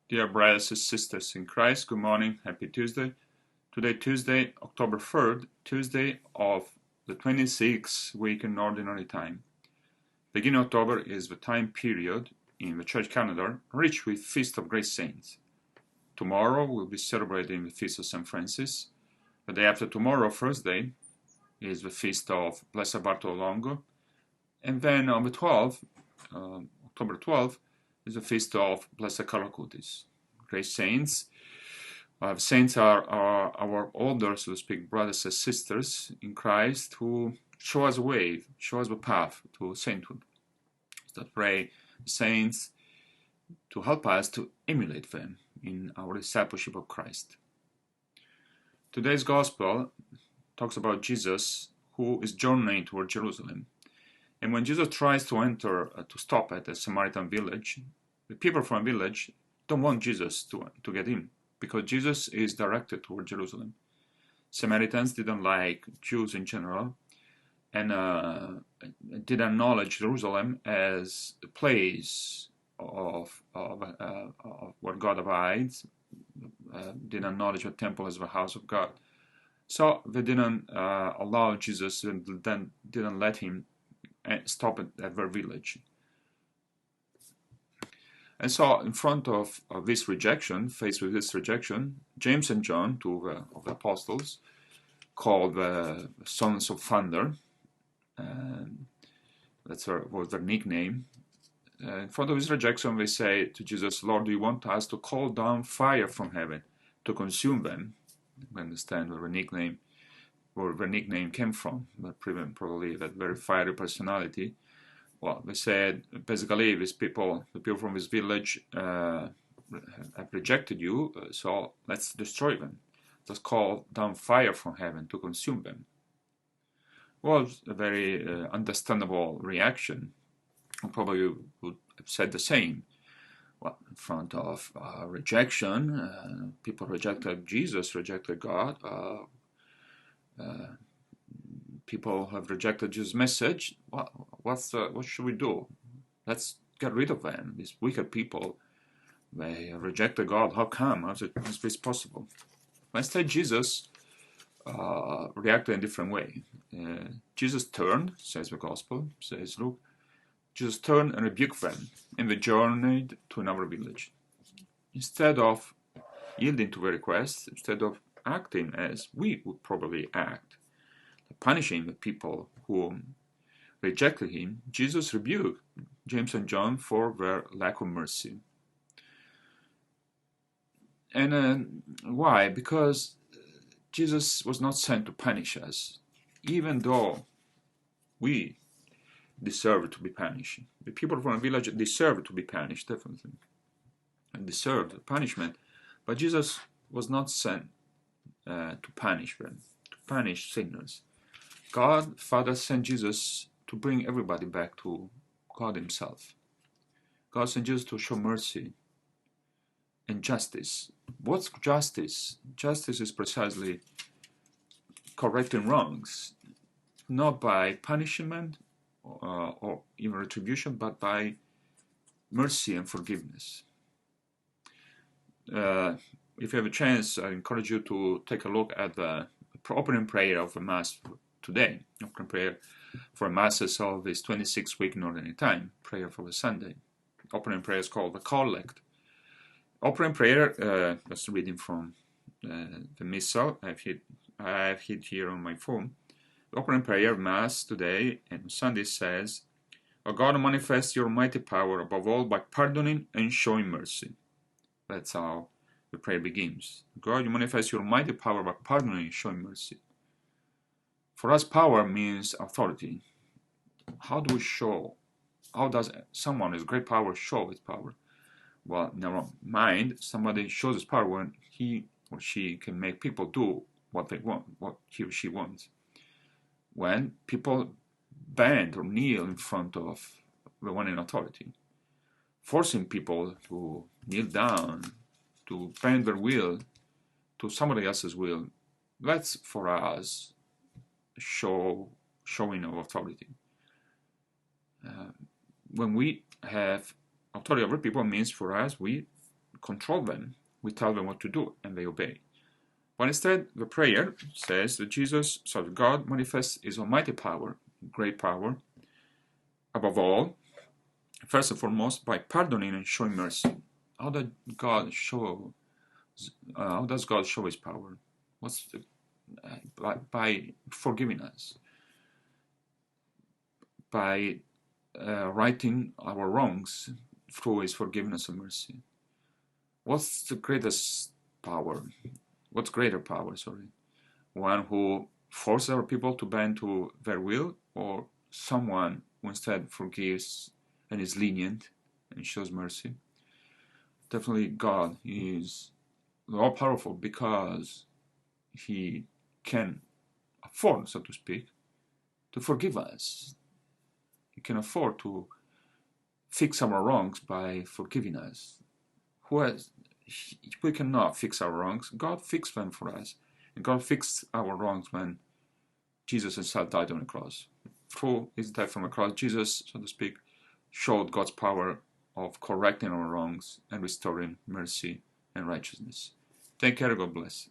Dear brothers and sisters in Christ, good morning, happy Tuesday. Today, Tuesday, October 3rd, Tuesday of the 26th week in Ordinary Time. Beginning of October is the time period in the church calendar rich with Feast of Great Saints. Tomorrow we'll be celebrating the Feast of St. Francis. The day after tomorrow, Thursday, is the Feast of Blessed Bartolo Longo. And then on the 12th, October 12th, is the feast of Blessed Carlo Acutis. Great saints. Saints are our older, so to speak, brothers and sisters in Christ who show us the way, show us the path to sainthood. So pray the saints to help us to emulate them in our discipleship of Christ. Today's Gospel talks about Jesus who is journeying toward Jerusalem. And when Jesus tries to enter, to stop at a Samaritan village, the people from the village don't want Jesus to get in, because Jesus is directed toward Jerusalem. Samaritans didn't like Jews in general, and didn't acknowledge Jerusalem as the place of where God abides, didn't acknowledge the temple as the house of God. So they didn't allow Jesus, and then didn't let him stop at their village. And so in front of this rejection, faced with this rejection, James and John, two of the apostles, called the Sons of Thunder, was their nickname. In front of this rejection, they say to Jesus, "Lord, do you want us to call down fire from heaven to consume them?" We understand where the nickname came from, but probably that very fiery personality. Well, they said, basically, these people, the people from this village, have rejected you, so let's destroy them. Let's call down fire from heaven to consume them. Well, it's a very understandable reaction. I probably would have said the same. Well, in front of rejection, people rejected Jesus, rejected God. People have rejected Jesus' message. What should we do? Let's get rid of them. These wicked people, they rejected God. How come? How is this possible? Instead, Jesus reacted in a different way. Jesus turned, says the Gospel, says Luke. Jesus turned and rebuked them, and they journeyed to another village. Instead of yielding to their request, instead of acting as we would probably act, punishing the people who rejected him, Jesus rebuked James and John for their lack of mercy. And why? Because Jesus was not sent to punish us, even though we deserve to be punished. The people from the village deserve to be punished, definitely, and deserved punishment. But Jesus was not sent to punish them, to punish sinners. God, Father, sent Jesus to bring everybody back to God himself. God sent Jesus to show mercy and justice. What's justice? Justice is precisely correcting wrongs, not by punishment or even retribution, but by mercy and forgiveness. If you have a chance, I encourage you to take a look at the opening prayer of the Mass today, opening prayer for Masses of this 26th week in Ordinary Time, prayer for the Sunday. Opening prayer is called the Collect. Opening prayer, that's reading from the Missal. I have it here on my phone. The opening prayer, Mass today and Sunday says, "O God, manifest your mighty power above all by pardoning and showing mercy." That's how the prayer begins. God, you manifest your mighty power by pardoning and showing mercy. For us, power means authority. How does someone with great power show his power? Well, in our mind, somebody shows his power when he or she can make people do what they want, what he or she wants. When people bend or kneel in front of the one in authority, forcing people to kneel down, to bend their will to somebody else's will, that's for us showing of authority. When we have authority over people, means for us we control them. We tell them what to do, and they obey. But instead, the prayer says that Jesus, so that God, manifests His almighty power, great power, above all, first and foremost, by pardoning and showing mercy. How does God show? How does God show His power? By forgiving us, by righting our wrongs through His forgiveness and mercy. What's the greatest power? What's greater power? Sorry, one who forces our people to bend to their will, or someone who instead forgives and is lenient and shows mercy? Definitely, God is all powerful because He can afford, so to speak, to forgive us. He can afford to fix our wrongs by forgiving us. We cannot fix our wrongs. God fixed them for us. And God fixed our wrongs when Jesus himself died on the cross. Through his death on the cross, Jesus, so to speak, showed God's power of correcting our wrongs and restoring mercy and righteousness. Take care, God bless.